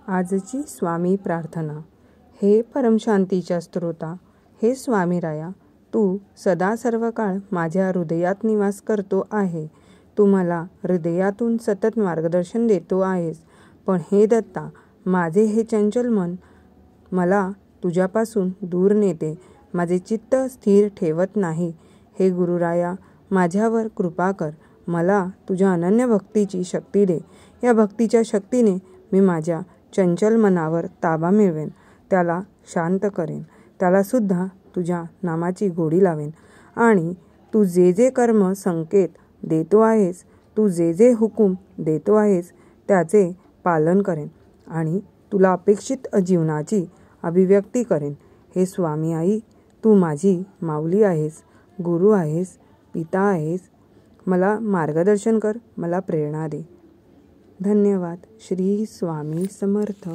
आजची स्वामी प्रार्थना. हे परमशांतीच्या स्त्रोता, हे स्वामीराया, तू सदा सर्व काळ माझ्या हृदयात निवास करतो आहे. तू मला हृदयातून सतत मार्गदर्शन देतो आहेस. पण हे दत्ता, माझे हे चंचल मन मला तुझ्यापासून दूर नेते. माझे चित्त स्थिर ठेवत नाही. हे गुरुराया, माझ्यावर कृपा कर. मला तुझ्या अनन्य भक्तीची शक्ती दे. या भक्तीच्या शक्तीने मी माझ्या चंचल मनावर ताबा मिळवेन, त्याला शांत करेन, त्याला सुद्धा तुझ्या नामाची गोडी लावेन आणि तू जे जे कर्म संकेत देतो आहेस, तू जे जे हुकूम देतो आहेस त्याचे पालन करेन आणि तुला अपेक्षित जीवनाची अभिव्यक्ती करेन. हे स्वामी आई, तू माझी माऊली आहेस, गुरु आहेस, पिता आहेस. मला मार्गदर्शन कर, मला प्रेरणा दे. धन्यवाद. श्री स्वामी समर्थ.